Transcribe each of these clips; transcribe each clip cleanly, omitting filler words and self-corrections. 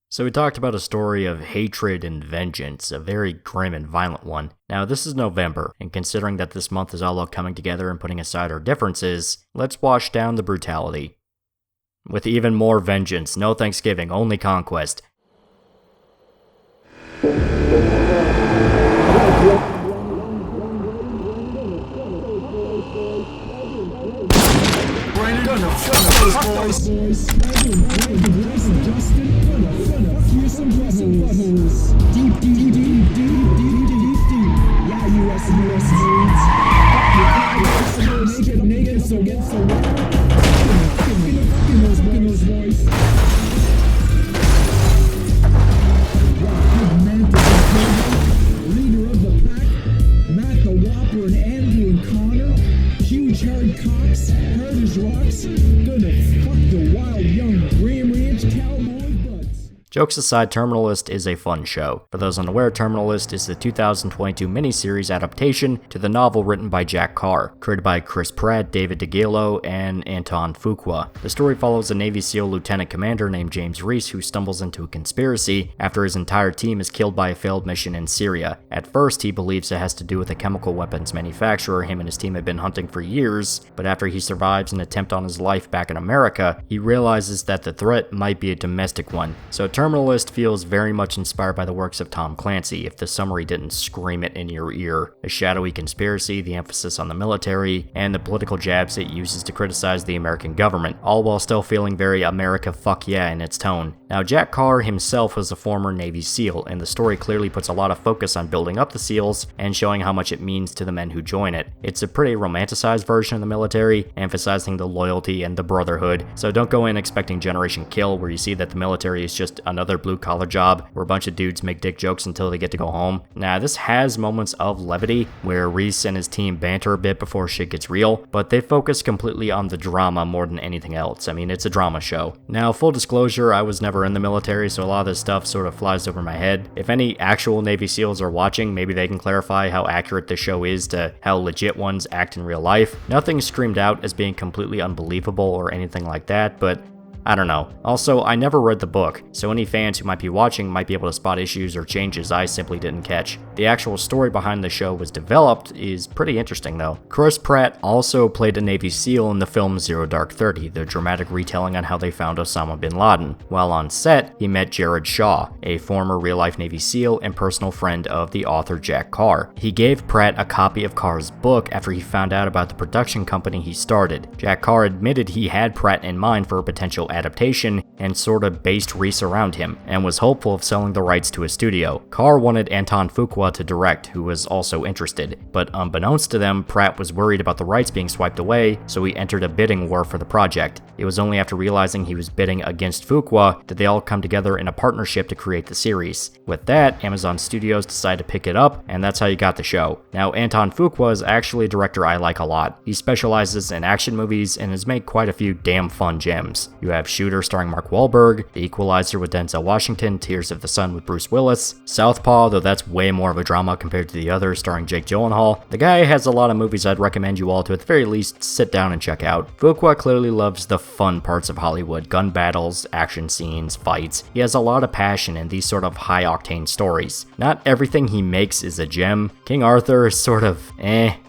So we talked about a story of hatred and vengeance, a very grim and violent one. Now this is November, and considering that this month is all about coming together and putting aside our differences, let's wash down the brutality. With even more vengeance, no Thanksgiving, only conquest. Jokes aside, Terminalist is a fun show. For those unaware, Terminalist is the 2022 miniseries adaptation to the novel written by Jack Carr, created by Chris Pratt, David DeGalo, and Anton Fuqua. The story follows a Navy SEAL lieutenant commander named James Reese who stumbles into a conspiracy after his entire team is killed by a failed mission in Syria. At first, he believes it has to do with a chemical weapons manufacturer him and his team have been hunting for years, but after he survives an attempt on his life back in America, he realizes that the threat might be a domestic one. So Terminalist feels very much inspired by the works of Tom Clancy, if the summary didn't scream it in your ear. A shadowy conspiracy, the emphasis on the military, and the political jabs it uses to criticize the American government, all while still feeling very America fuck yeah in its tone. Now, Jack Carr himself was a former Navy SEAL, and the story clearly puts a lot of focus on building up the SEALs and showing how much it means to the men who join it. It's a pretty romanticized version of the military, emphasizing the loyalty and the brotherhood, so don't go in expecting Generation Kill, where you see that the military is just another blue-collar job where a bunch of dudes make dick jokes until they get to go home. Now, this has moments of levity where Reese and his team banter a bit before shit gets real, but they focus completely on the drama more than anything else. I mean, it's a drama show. Now, full disclosure, I was never in the military, so a lot of this stuff sort of flies over my head. If any actual Navy SEALs are watching, maybe they can clarify how accurate this show is to how legit ones act in real life. Nothing screamed out as being completely unbelievable or anything like that, but I don't know. Also, I never read the book, so any fans who might be watching might be able to spot issues or changes I simply didn't catch. The actual story behind the show was developed is pretty interesting though. Chris Pratt also played a Navy SEAL in the film Zero Dark 30, the dramatic retelling on how they found Osama bin Laden. While on set, he met Jared Shaw, a former real-life Navy SEAL and personal friend of the author Jack Carr. He gave Pratt a copy of Carr's book after he found out about the production company he started. Jack Carr admitted he had Pratt in mind for a potential adaptation and sort of based Reese around him, and was hopeful of selling the rights to a studio. Carr wanted Anton Fuqua to direct, who was also interested, but unbeknownst to them, Pratt was worried about the rights being swiped away, so he entered a bidding war for the project. It was only after realizing he was bidding against Fuqua that they all come together in a partnership to create the series. With that, Amazon Studios decided to pick it up, and that's how you got the show. Now, Anton Fuqua is actually a director I like a lot. He specializes in action movies and has made quite a few damn fun gems. You have Shooter starring Mark Wahlberg, The Equalizer with Denzel Washington, Tears of the Sun with Bruce Willis, Southpaw, though that's way more of a drama compared to the others starring Jake Gyllenhaal. The guy has a lot of movies I'd recommend you all to at the very least sit down and check out. Fuqua clearly loves the fun parts of Hollywood, gun battles, action scenes, fights. He has a lot of passion in these sort of high-octane stories. Not everything he makes is a gem. King Arthur is sort of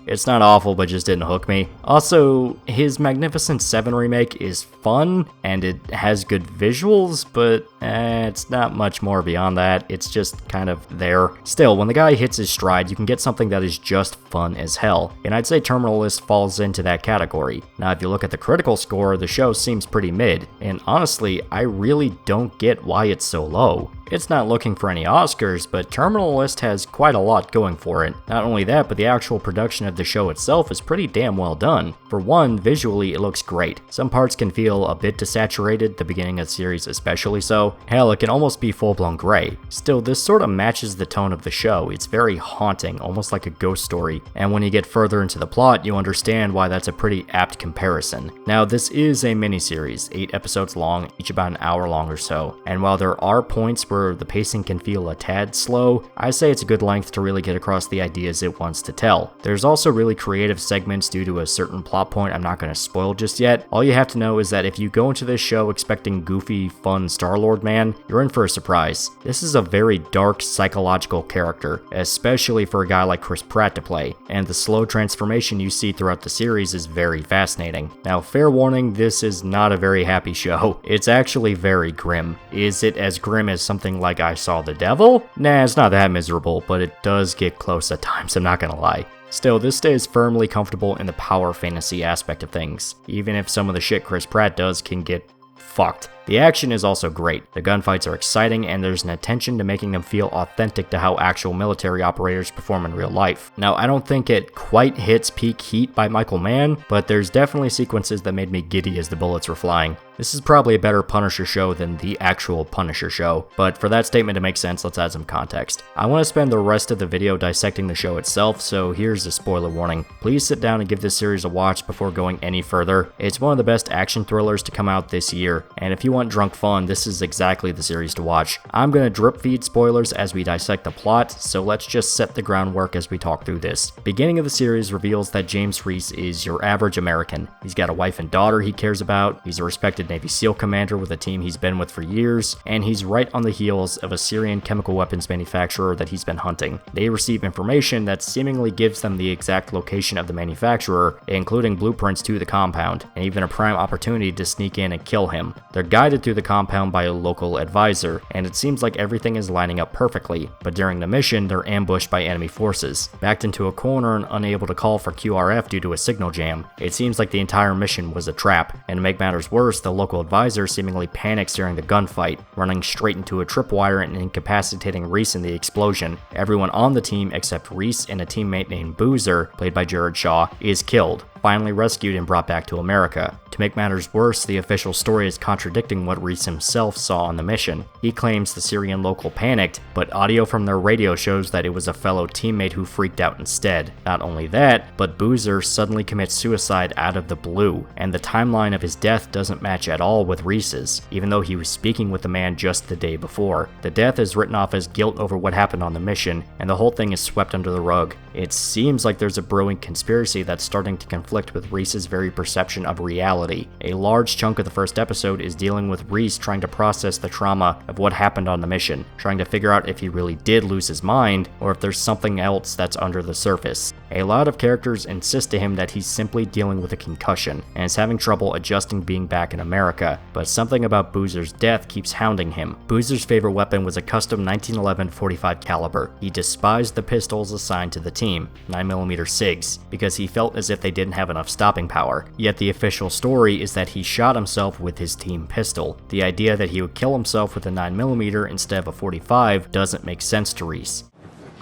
it's not awful, but just didn't hook me. Also, his Magnificent Seven remake is fun, and it has good visuals, but it's not much more beyond that. It's just kind of there. Still, when the guy hits his stride, you can get something that is just fun as hell, and I'd say Terminalist falls into that category. Now, if you look at the critical score, the show seems pretty mid, and honestly, I really don't get why it's so low. It's not looking for any Oscars, but Terminalist has quite a lot going for it. Not only that, but the actual production of the show itself is pretty damn well done. For one, visually it looks great. Some parts can feel a bit desaturated, the beginning of the series especially so. Hell, it can almost be full-blown gray. Still, this sort of matches the tone of the show. It's very haunting, almost like a ghost story. And when you get further into the plot, you understand why that's a pretty apt comparison. Now, this is a miniseries, 8 episodes long, each about an hour long or so. And while there are points where the pacing can feel a tad slow, I say it's a good length to really get across the ideas it wants to tell. There's also really creative segments due to a certain plot point I'm not going to spoil just yet. All you have to know is that if you go into this show expecting goofy, fun Star-Lord Sword Man, you're in for a surprise. This is a very dark psychological character, especially for a guy like Chris Pratt to play, and the slow transformation you see throughout the series is very fascinating. Now, fair warning, this is not a very happy show. It's actually very grim. Is it as grim as something like I Saw the Devil? Nah, it's not that miserable, but it does get close at times, I'm not gonna lie. Still, this stays firmly comfortable in the power fantasy aspect of things, even if some of the shit Chris Pratt does can get fucked. The action is also great, the gunfights are exciting, and there's an attention to making them feel authentic to how actual military operators perform in real life. Now, I don't think it quite hits peak heat by Michael Mann, but there's definitely sequences that made me giddy as the bullets were flying. This is probably a better Punisher show than the actual Punisher show, but for that statement to make sense, let's add some context. I want to spend the rest of the video dissecting the show itself, so here's a spoiler warning. Please sit down and give this series a watch before going any further. It's one of the best action thrillers to come out this year, and if you want drunk fun, this is exactly the series to watch. I'm gonna drip feed spoilers as we dissect the plot, so let's just set the groundwork as we talk through this. Beginning of the series reveals that James Reese is your average American. He's got a wife and daughter he cares about, he's a respected Navy SEAL commander with a team he's been with for years, and he's right on the heels of a Syrian chemical weapons manufacturer that he's been hunting. They receive information that seemingly gives them the exact location of the manufacturer, including blueprints to the compound, and even a prime opportunity to sneak in and kill him. They're guided through the compound by a local advisor, and it seems like everything is lining up perfectly, but during the mission, they're ambushed by enemy forces. Backed into a corner and unable to call for QRF due to a signal jam, it seems like the entire mission was a trap, and to make matters worse, the local advisor seemingly panics during the gunfight, running straight into a tripwire and incapacitating Reese in the explosion. Everyone on the team except Reese and a teammate named Boozer, played by Jared Shaw, is killed, finally rescued and brought back to America. To make matters worse, the official story is contradicting what Reese himself saw on the mission. He claims the Syrian local panicked, but audio from their radio shows that it was a fellow teammate who freaked out instead. Not only that, but Boozer suddenly commits suicide out of the blue, and the timeline of his death doesn't match at all with Reese's, even though he was speaking with the man just the day before. The death is written off as guilt over what happened on the mission, and the whole thing is swept under the rug. It seems like there's a brewing conspiracy that's starting to conflict with Reese's very perception of reality. A large chunk of the first episode is dealing with Reese trying to process the trauma of what happened on the mission, trying to figure out if he really did lose his mind, or if there's something else that's under the surface. A lot of characters insist to him that he's simply dealing with a concussion, and is having trouble adjusting being back in America, but something about Boozer's death keeps hounding him. Boozer's favorite weapon was a custom 1911 .45 caliber. He despised the pistols assigned to the team, 9mm SIGs, because he felt as if they didn't have enough stopping power. Yet the official story is that he shot himself with his team pistol. The idea that he would kill himself with a 9mm instead of a .45 doesn't make sense to Reese.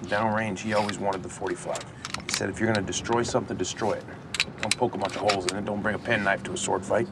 Downrange, he always wanted the .45. He said if you're gonna destroy something, destroy it. Don't poke a bunch of holes in it, don't bring a penknife to a sword fight.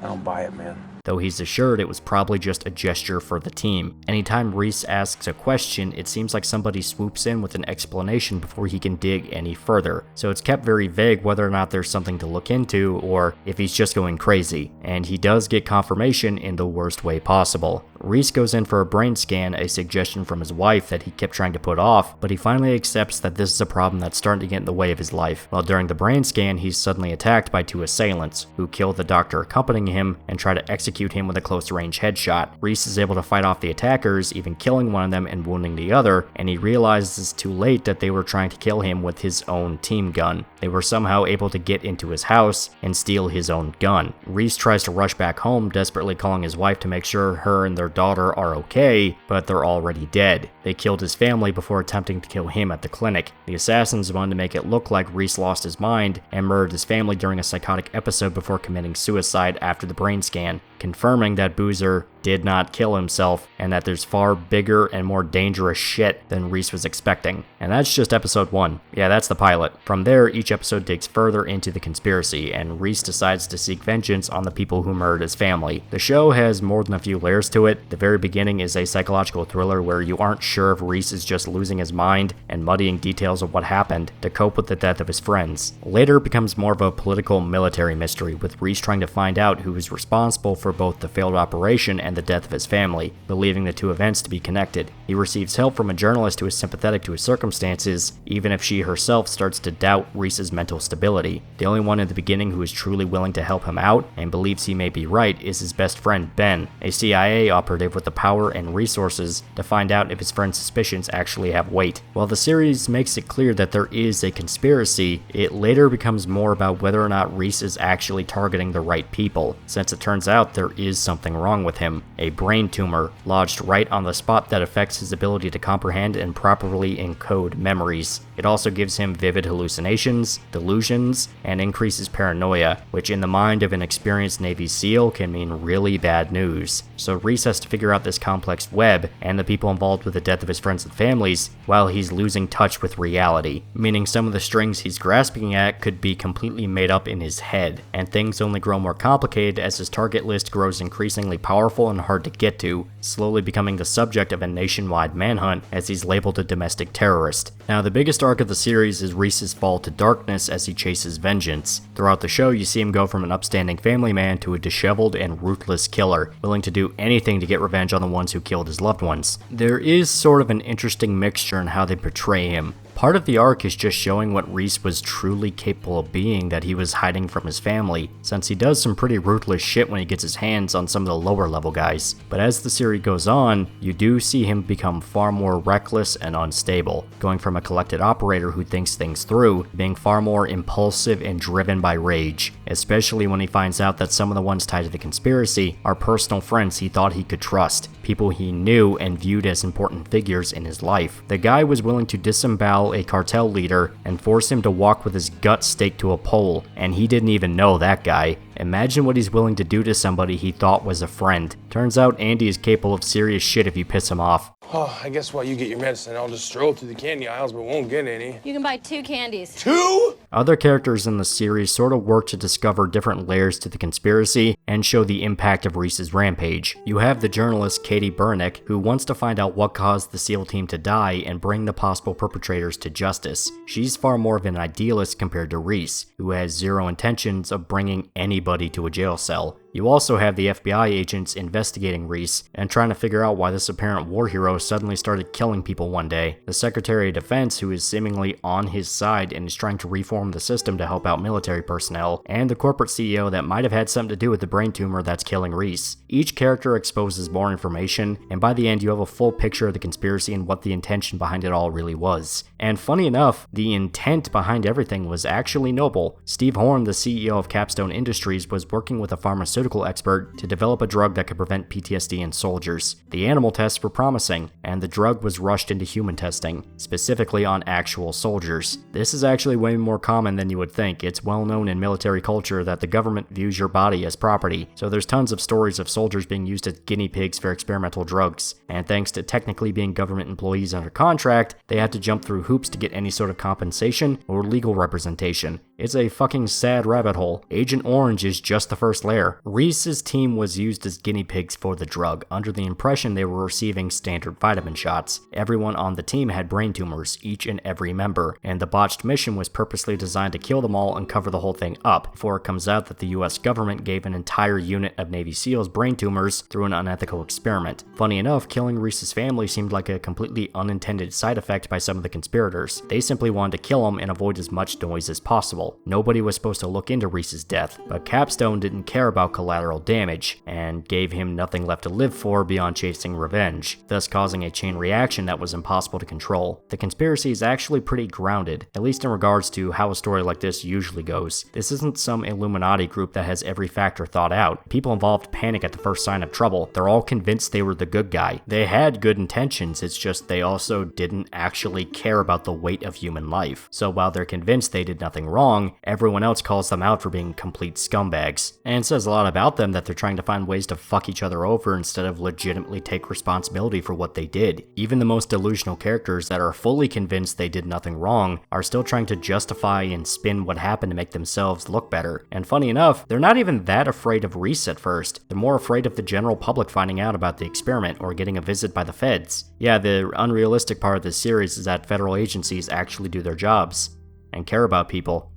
I don't buy it, man. Though he's assured it was probably just a gesture for the team. Anytime Reese asks a question, it seems like somebody swoops in with an explanation before he can dig any further. So it's kept very vague whether or not there's something to look into, or if he's just going crazy. And he does get confirmation in the worst way possible. Reese goes in for a brain scan, a suggestion from his wife that he kept trying to put off, but he finally accepts that this is a problem that's starting to get in the way of his life. While during the brain scan, he's suddenly attacked by two assailants, who kill the doctor accompanying him and try to execute him with a close-range headshot. Reese is able to fight off the attackers, even killing one of them and wounding the other, and he realizes too late that they were trying to kill him with his own team gun. They were somehow able to get into his house and steal his own gun. Reese tries to rush back home, desperately calling his wife to make sure her and their daughter are okay, but they're already dead. They killed his family before attempting to kill him at the clinic. The assassins wanted to make it look like Reese lost his mind and murdered his family during a psychotic episode before committing suicide after the brain scan, confirming that Boozer did not kill himself and that there's far bigger and more dangerous shit than Reese was expecting. And that's just episode 1. Yeah, that's the pilot. From there, each episode digs further into the conspiracy, and Reese decides to seek vengeance on the people who murdered his family. The show has more than a few layers to it, it. The very beginning is a psychological thriller where you aren't sure if Reese is just losing his mind and muddying details of what happened to cope with the death of his friends. Later, it becomes more of a political military mystery, with Reese trying to find out who is responsible for both the failed operation and the death of his family, believing the two events to be connected. He receives help from a journalist who is sympathetic to his circumstances, even if she herself starts to doubt Reese's mental stability. The only one in the beginning who is truly willing to help him out and believes he may be right is his best friend Ben, a CIA operative with the power and resources to find out if his friend's suspicions actually have weight. While the series makes it clear that there is a conspiracy, it later becomes more about whether or not Reese is actually targeting the right people, since it turns out there is something wrong with him, a brain tumor lodged right on the spot that affects his ability to comprehend and properly encode memories. It also gives him vivid hallucinations, delusions, and increases paranoia, which in the mind of an experienced Navy SEAL can mean really bad news. So Reese has to figure out this complex web and the people involved with the death of his friends and families while he's losing touch with reality, meaning some of the strings he's grasping at could be completely made up in his head, and things only grow more complicated as his target list grows increasingly powerful and hard to get to, slowly becoming the subject of a nationwide manhunt as he's labeled a domestic terrorist. Now, the biggest arc of the series is Reese's fall to darkness as he chases vengeance. Throughout the show, you see him go from an upstanding family man to a disheveled and ruthless killer, willing to do anything to get revenge on the ones who killed his loved ones. There is sort of an interesting mixture in how they portray him. Part of the arc is just showing what Reese was truly capable of being that he was hiding from his family, since he does some pretty ruthless shit when he gets his hands on some of the lower level guys. But as the series goes on, you do see him become far more reckless and unstable, going from a collected operator who thinks things through, being far more impulsive and driven by rage, especially when he finds out that some of the ones tied to the conspiracy are personal friends he thought he could trust, people he knew and viewed as important figures in his life. The guy was willing to disembowel a cartel leader and force him to walk with his gut staked to a pole, and he didn't even know that guy. Imagine what he's willing to do to somebody he thought was a friend. Turns out Andy is capable of serious shit if you piss him off. Oh, I guess while you get your medicine, I'll just stroll through the candy aisles, but won't get any. You can buy 2 candies. 2? Other characters in the series sort of work to discover different layers to the conspiracy and show the impact of Reese's rampage. You have the journalist Katie Burnick, who wants to find out what caused the SEAL team to die and bring the possible perpetrators to justice. She's far more of an idealist compared to Reese, who has zero intentions of bringing anybody to a jail cell. You also have the FBI agents investigating Reese and trying to figure out why this apparent war hero suddenly started killing people one day. The Secretary of Defense, who is seemingly on his side and is trying to reform the system to help out military personnel, and the corporate CEO that might have had something to do with the brain tumor that's killing Reese. Each character exposes more information, and by the end you have a full picture of the conspiracy and what the intention behind it all really was. And funny enough, the intent behind everything was actually noble. Steve Horn, the CEO of Capstone Industries, was working with a pharmaceutical expert to develop a drug that could prevent PTSD in soldiers. The animal tests were promising, and the drug was rushed into human testing, specifically on actual soldiers. This is actually way more common than you would think. It's well known in military culture that the government views your body as property, so there's tons of stories of soldiers being used as guinea pigs for experimental drugs. And thanks to technically being government employees under contract, they had to jump through hoops to get any sort of compensation or legal representation. It's a fucking sad rabbit hole. Agent Orange is just the first layer. Reese's team was used as guinea pigs for the drug, under the impression they were receiving standard vitamin shots. Everyone on the team had brain tumors, each and every member, and the botched mission was purposely designed to kill them all and cover the whole thing up, before it comes out that the US government gave an entire unit of Navy SEALs brain tumors through an unethical experiment. Funny enough, killing Reese's family seemed like a completely unintended side effect by some of the conspirators. They simply wanted to kill him and avoid as much noise as possible. Nobody was supposed to look into Reese's death, but Capstone didn't care about collateral damage, and gave him nothing left to live for beyond chasing revenge, thus causing a chain reaction that was impossible to control. The conspiracy is actually pretty grounded, at least in regards to how a story like this usually goes. This isn't some Illuminati group that has every factor thought out. People involved panic at the first sign of trouble. They're all convinced they were the good guy. They had good intentions, it's just they also didn't actually care about the weight of human life. So while they're convinced they did nothing wrong, everyone else calls them out for being complete scumbags. And it says a lot lot about them that they're trying to find ways to fuck each other over instead of legitimately take responsibility for what they did. Even the most delusional characters that are fully convinced they did nothing wrong are still trying to justify and spin what happened to make themselves look better. And funny enough, they're not even that afraid of Reese at first. They're more afraid of the general public finding out about the experiment or getting a visit by the feds. Yeah, the unrealistic part of this series is that federal agencies actually do their jobs and care about people.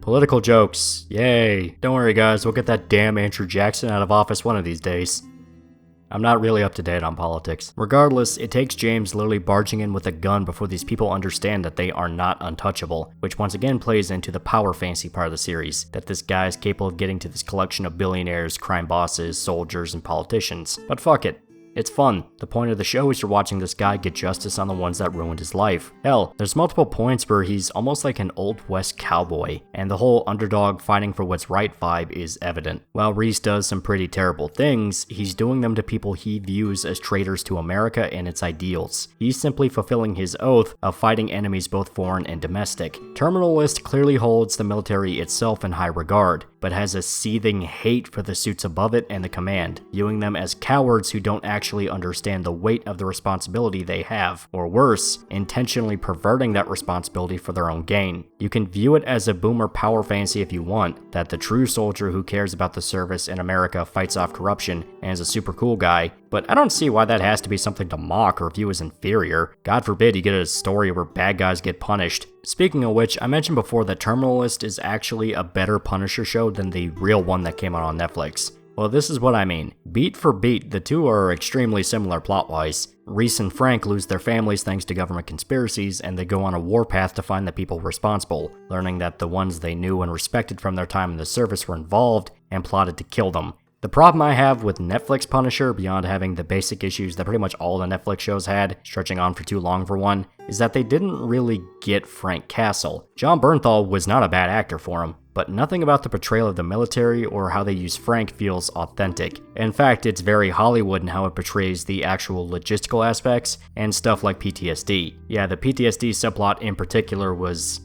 Political jokes, yay. Don't worry guys, we'll get that damn Andrew Jackson out of office one of these days. I'm not really up to date on politics. Regardless, it takes James literally barging in with a gun before these people understand that they are not untouchable, which once again plays into the power fantasy part of the series, that this guy is capable of getting to this collection of billionaires, crime bosses, soldiers, and politicians. But fuck it. It's fun. The point of the show is you're watching this guy get justice on the ones that ruined his life. Hell, there's multiple points where he's almost like an Old West cowboy, and the whole underdog fighting for what's right vibe is evident. While Reese does some pretty terrible things, he's doing them to people he views as traitors to America and its ideals. He's simply fulfilling his oath of fighting enemies both foreign and domestic. Terminalist clearly holds the military itself in high regard, but has a seething hate for the suits above it and the command, viewing them as cowards who don't actually understand the weight of the responsibility they have, or worse, intentionally perverting that responsibility for their own gain. You can view it as a boomer power fantasy if you want, that the true soldier who cares about the service in America fights off corruption and is a super cool guy, but I don't see why that has to be something to mock or view as inferior. God forbid you get a story where bad guys get punished. Speaking of which, I mentioned before that Terminalist is actually a better Punisher show than the real one that came out on Netflix. Well, this is what I mean. Beat for beat, the two are extremely similar plot-wise. Reese and Frank lose their families thanks to government conspiracies, and they go on a warpath to find the people responsible, learning that the ones they knew and respected from their time in the service were involved and plotted to kill them. The problem I have with Netflix Punisher, beyond having the basic issues that pretty much all the Netflix shows had, stretching on for too long for one, is that they didn't really get Frank Castle. John Bernthal was not a bad actor for him, but nothing about the portrayal of the military or how they use Frank feels authentic. In fact, it's very Hollywood in how it portrays the actual logistical aspects and stuff like PTSD. Yeah, the PTSD subplot in particular was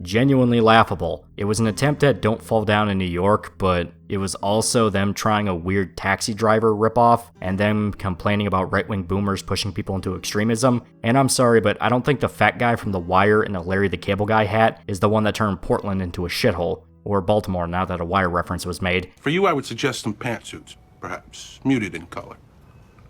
genuinely laughable. It was an attempt at Don't Fall Down in New York, but it was also them trying a weird Taxi Driver ripoff and them complaining about right-wing boomers pushing people into extremism. And I'm sorry, but I don't think the fat guy from The Wire in a Larry the Cable Guy hat is the one that turned Portland into a shithole. Or Baltimore, now that a Wire reference was made. For you, I would suggest some pantsuits, perhaps muted in color.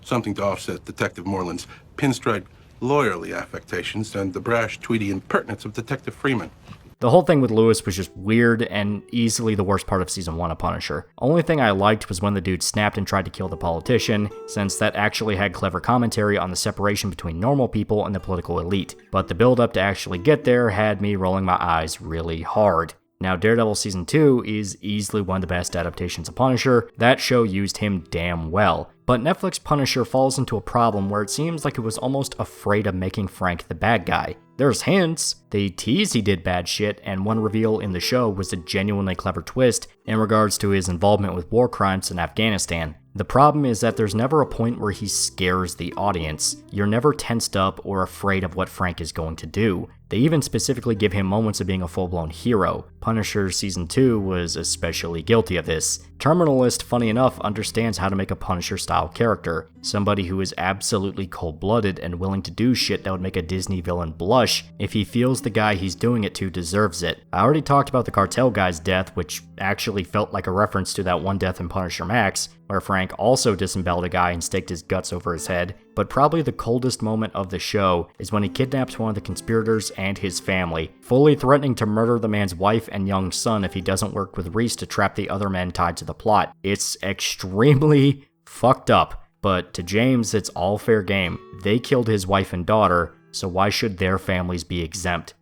Something to offset Detective Moreland's pinstripe lawyerly affectations and the brash, tweedy impertinence of Detective Freeman. The whole thing with Lewis was just weird and easily the worst part of Season 1 of Punisher. Only thing I liked was when the dude snapped and tried to kill the politician, since that actually had clever commentary on the separation between normal people and the political elite. But the build-up to actually get there had me rolling my eyes really hard. Now, Daredevil Season 2 is easily one of the best adaptations of Punisher. That show used him damn well. But Netflix Punisher falls into a problem where it seems like it was almost afraid of making Frank the bad guy. There's hints, they tease he did bad shit, and one reveal in the show was a genuinely clever twist in regards to his involvement with war crimes in Afghanistan. The problem is that there's never a point where he scares the audience. You're never tensed up or afraid of what Frank is going to do. They even specifically give him moments of being a full-blown hero. Punisher Season 2 was especially guilty of this. Terminalist, funny enough, understands how to make a Punisher-style character. Somebody who is absolutely cold-blooded and willing to do shit that would make a Disney villain blush if he feels the guy he's doing it to deserves it. I already talked about the cartel guy's death, which actually felt like a reference to that one death in Punisher Max, where Frank also disemboweled a guy and staked his guts over his head. But probably the coldest moment of the show is when he kidnaps one of the conspirators and his family, fully threatening to murder the man's wife and young son if he doesn't work with Reese to trap the other men tied to the plot. It's extremely fucked up, but to James, it's all fair game. They killed his wife and daughter, so why should their families be exempt?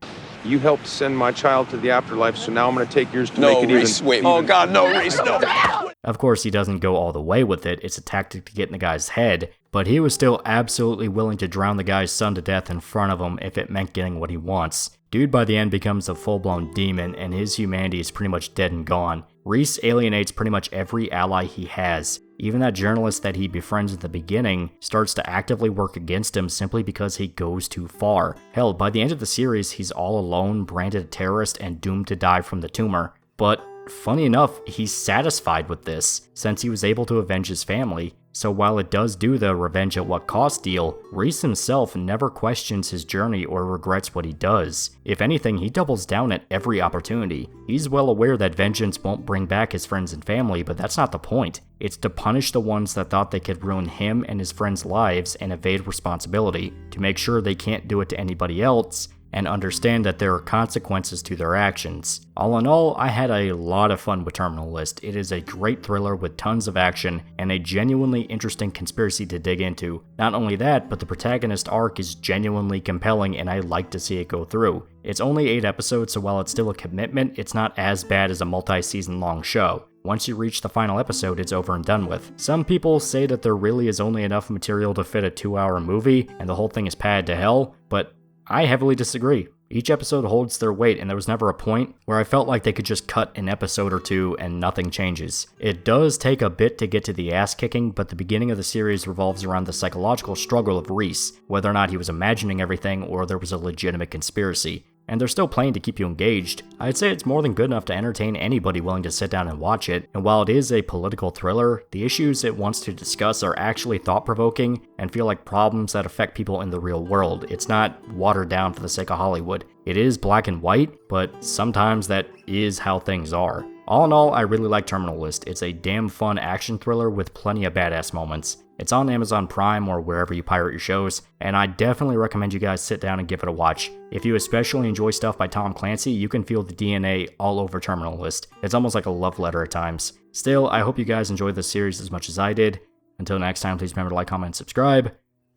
You helped send my child to the afterlife, so now I'm going to take yours to No, make it Reese, even. wait. Oh, God, no, Reese, no. Of course, he doesn't go all the way with it. It's a tactic to get in the guy's head, but he was still absolutely willing to drown the guy's son to death in front of him if it meant getting what he wants. Dude by the end becomes a full-blown demon, and his humanity is pretty much dead and gone. Reese alienates pretty much every ally he has. Even that journalist that he befriends at the beginning starts to actively work against him simply because he goes too far. Hell, by the end of the series, he's all alone, branded a terrorist, and doomed to die from the tumor. But funny enough, he's satisfied with this, since he was able to avenge his family. So while it does do the revenge at what cost deal, Reese himself never questions his journey or regrets what he does. If anything, he doubles down at every opportunity. He's well aware that vengeance won't bring back his friends and family, but that's not the point. It's to punish the ones that thought they could ruin him and his friends' lives and evade responsibility, to make sure they can't do it to anybody else, and understand that there are consequences to their actions. All in all, I had a lot of fun with Terminal List. It is a great thriller with tons of action and a genuinely interesting conspiracy to dig into. Not only that, but the protagonist arc is genuinely compelling and I like to see it go through. It's only 8 episodes, so while it's still a commitment, it's not as bad as a multi-season long show. Once you reach the final episode, it's over and done with. Some people say that there really is only enough material to fit a 2-hour movie and the whole thing is padded to hell, but I heavily disagree. Each episode holds their weight, and there was never a point where I felt like they could just cut an episode or two and nothing changes. It does take a bit to get to the ass kicking, but the beginning of the series revolves around the psychological struggle of Reese, whether or not he was imagining everything or there was a legitimate conspiracy. And they're still playing to keep you engaged. I'd say it's more than good enough to entertain anybody willing to sit down and watch it, and while it is a political thriller, the issues it wants to discuss are actually thought-provoking and feel like problems that affect people in the real world. It's not watered down for the sake of Hollywood. It is black and white, but sometimes that is how things are. All in all, I really like Terminal List. It's a damn fun action thriller with plenty of badass moments. It's on Amazon Prime or wherever you pirate your shows, and I definitely recommend you guys sit down and give it a watch. If you especially enjoy stuff by Tom Clancy, you can feel the DNA all over Terminal List. It's almost like a love letter at times. Still, I hope you guys enjoyed this series as much as I did. Until next time, please remember to like, comment, and subscribe.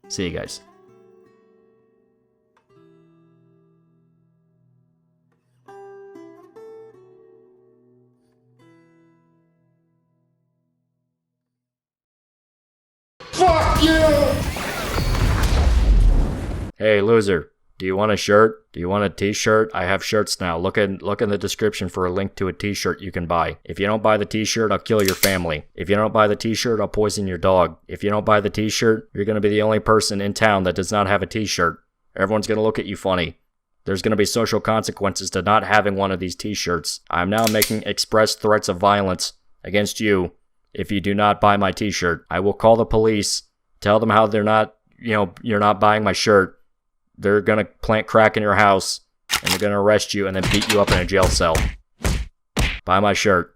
See you guys. Fuck you! Hey loser, do you want a shirt? Do you want a t-shirt? I have shirts now. Look in the description for a link to a t-shirt you can buy. If you don't buy the t-shirt, I'll kill your family. If you don't buy the t-shirt, I'll poison your dog. If you don't buy the t-shirt, you're gonna be the only person in town that does not have a t-shirt. Everyone's gonna look at you funny. There's gonna be social consequences to not having one of these t-shirts. I'm now making express threats of violence against you if you do not buy my t-shirt. I will call the police, tell them how they're not, you're not buying my shirt. They're gonna plant crack in your house, and they're gonna arrest you and then beat you up in a jail cell. Buy my shirt.